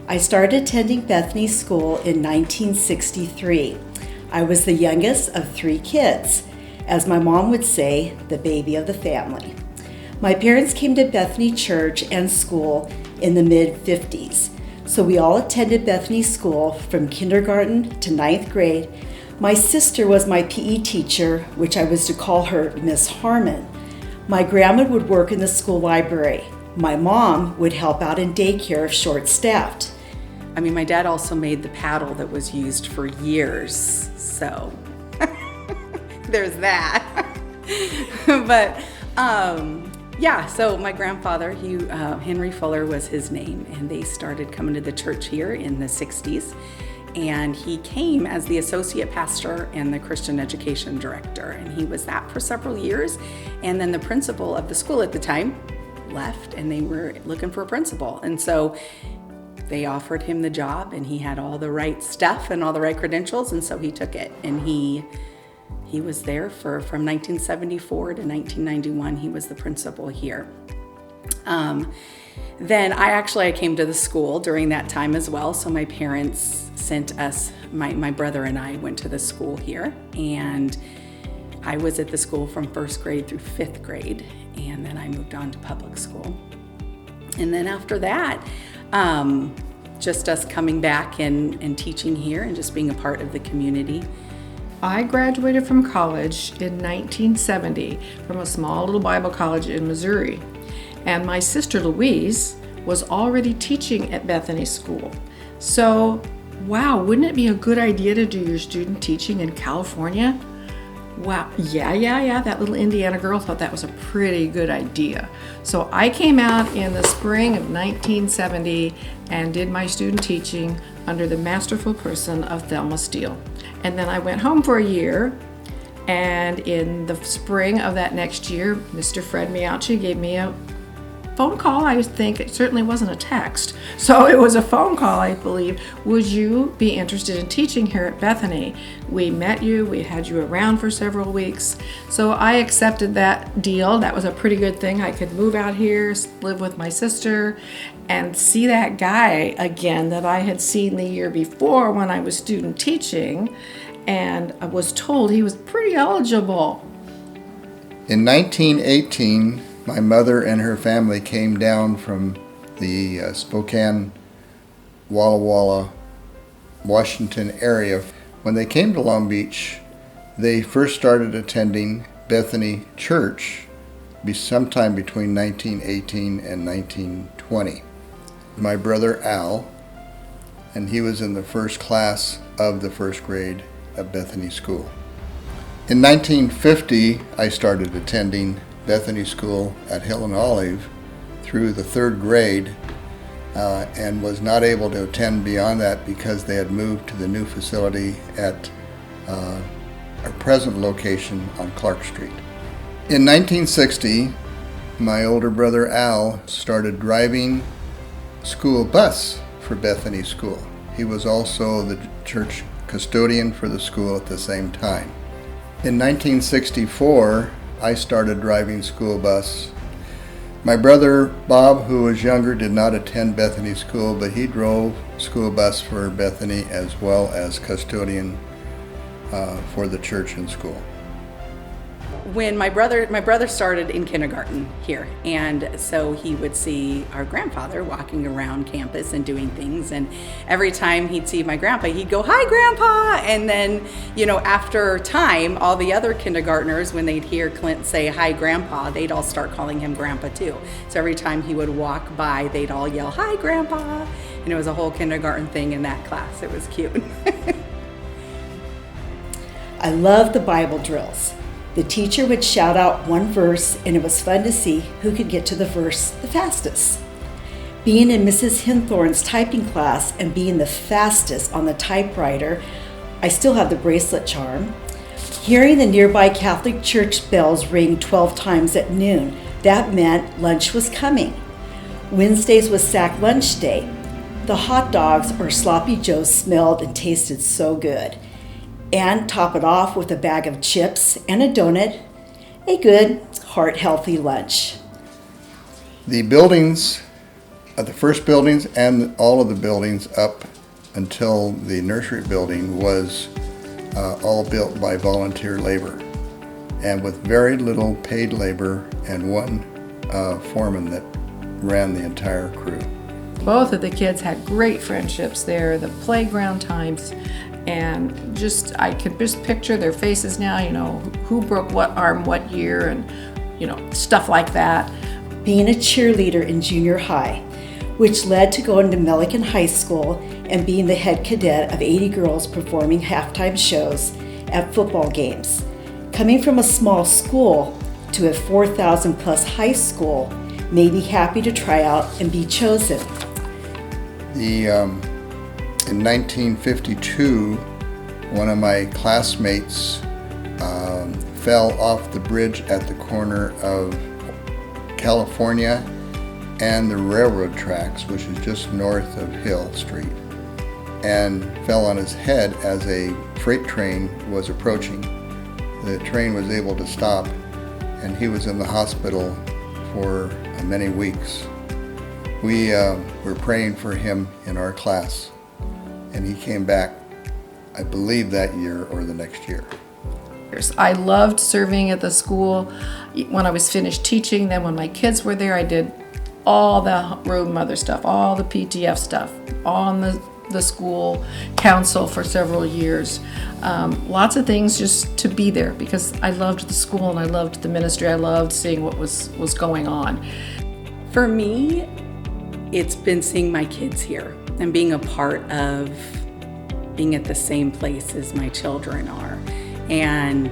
I started attending Bethany School in 1963. I was the youngest of 3 kids. As my mom would say, the baby of the family. My parents came to Bethany Church and School in the mid-50s, so we all attended Bethany School from kindergarten to 9th grade. My sister was my PE teacher, which I was to call her Miss Harmon. My grandma would work in the school library. My mom would help out in daycare if short-staffed. My dad also made the paddle that was used for years, so there's that. But so my grandfather, Henry Fuller was his name, and they started coming to the church here in the 60s. And he came as the associate pastor and the Christian education director, and he was that for several years. And then the principal of the school at the time left, and they were looking for a principal. And so they offered him the job, and he had all the right stuff and all the right credentials, and so he took it. And he was there from 1974 to 1991. He was the principal here. Then I came to the school during that time as well. So my parents sent us, my brother and I went to the school here, and I was at the school from 1st grade through 5th grade, and then I moved on to public school. And then after that, just us coming back and teaching here and just being a part of the community. I graduated from college in 1970 from a small little Bible college in Missouri. And my sister Louise was already teaching at Bethany School. So, wow, wouldn't it be a good idea to do your student teaching in California? Wow, yeah, that little Indiana girl thought that was a pretty good idea. So I came out in the spring of 1970 and did my student teaching under the masterful person of Thelma Steele. And then I went home for a year, and in the spring of that next year, Mr. Fred Miauchi gave me a phone call. I think it certainly wasn't a text. So it was a phone call, I believe. Would you be interested in teaching here at Bethany? We met you, we had you around for several weeks. So I accepted that deal. That was a pretty good thing. I could move out here, live with my sister, and see that guy again that I had seen the year before when I was student teaching. And I was told he was pretty eligible. In 1918, my mother and her family came down from the Spokane, Walla Walla, Washington area. When they came to Long Beach, they first started attending Bethany Church sometime between 1918 and 1920. My brother Al, and he was in the first class of the 1st grade at Bethany School. In 1950, I started attending Bethany School at Hill and Olive through the 3rd grade and was not able to attend beyond that because they had moved to the new facility at our present location on Clark Street. In 1960, my older brother Al started driving school bus for Bethany School. He was also the church custodian for the school at the same time. In 1964, I started driving school bus. My brother Bob, who was younger, did not attend Bethany School, but he drove school bus for Bethany as well as custodian for the church and school. When my brother started in kindergarten here, and so he would see our grandfather walking around campus and doing things, and every time he'd see my grandpa, he'd go, "Hi, Grandpa!" And then, after time, all the other kindergartners, when they'd hear Clint say, "Hi, Grandpa," they'd all start calling him Grandpa too. So every time he would walk by, they'd all yell, "Hi, Grandpa!" And it was a whole kindergarten thing in that class. It was cute. I love the Bible drills. The teacher would shout out one verse, and it was fun to see who could get to the verse the fastest. Being in Mrs. Hinthorn's typing class and being the fastest on the typewriter, I still have the bracelet charm. Hearing the nearby Catholic church bells ring 12 times at noon, that meant lunch was coming. Wednesdays was sack lunch day. The hot dogs or sloppy joes smelled and tasted so good. And top it off with a bag of chips and a donut, a good, heart-healthy lunch. The buildings The first buildings and all of the buildings up until the nursery building was all built by volunteer labor, and with very little paid labor and one foreman that ran the entire crew. Both of the kids had great friendships there, the playground times, and I could just picture their faces now, who broke what arm what year and, stuff like that. Being a cheerleader in junior high, which led to going to Milliken High School and being the head cadet of 80 girls performing halftime shows at football games. Coming from a small school to a 4,000 plus high school made me happy to try out and be chosen. In 1952, one of my classmates fell off the bridge at the corner of California and the railroad tracks, which is just north of Hill Street, and fell on his head as a freight train was approaching. The train was able to stop, and he was in the hospital for many weeks. We were praying for him in our class, and he came back, I believe, that year or the next year. I loved serving at the school. When I was finished teaching, then when my kids were there, I did all the road mother stuff, all the PTF stuff, on the school council for several years. Lots of things just to be there because I loved the school and I loved the ministry. I loved seeing what was going on. For me, it's been seeing my kids here and being a part of being at the same place as my children are. And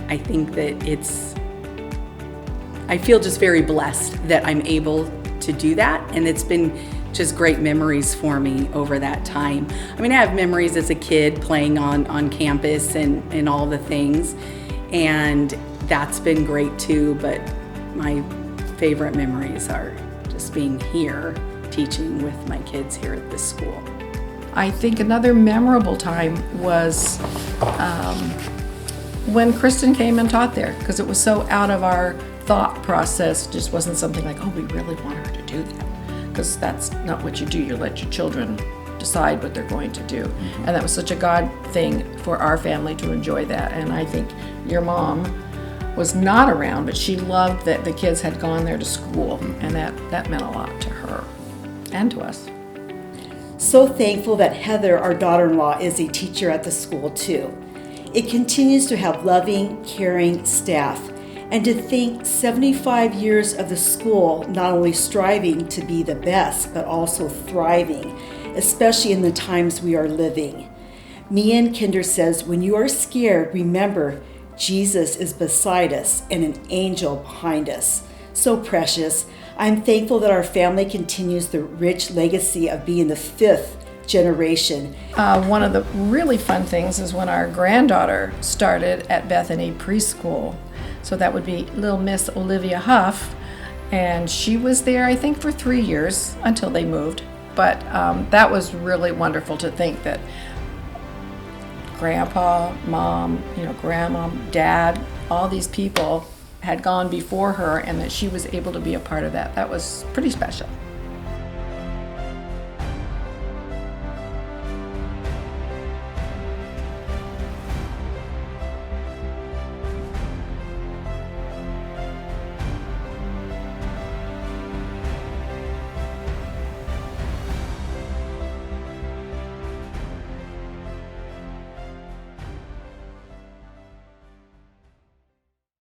I think that I feel just very blessed that I'm able to do that. And it's been just great memories for me over that time. I mean, I have memories as a kid playing on campus and all the things. And that's been great too. But my favorite memories are just being here, teaching with my kids here at this school. I think another memorable time was when Kristen came and taught there, because it was so out of our thought process. It just wasn't something like, oh, we really want her to do that, because that's not what you do. You let your children decide what they're going to do. Mm-hmm. And that was such a God thing for our family to enjoy that. And I think your mom was not around, but she loved that the kids had gone there to school, and that meant a lot to her and to us. So thankful that Heather, our daughter-in-law, is a teacher at the school too. It continues to have loving, caring staff, and to think 75 years of the school not only striving to be the best, but also thriving, especially in the times we are living. Mian Kinder says, when you are scared, remember Jesus is beside us and an angel behind us. So precious. I'm thankful that our family continues the rich legacy of being the 5th generation. One of the really fun things is when our granddaughter started at Bethany Preschool. So that would be little Miss Olivia Huff, and she was there, I think, for 3 years until they moved. But that was really wonderful to think that Grandpa, Mom, Grandma, Dad, all these people had gone before her, and that she was able to be a part of that. That was pretty special.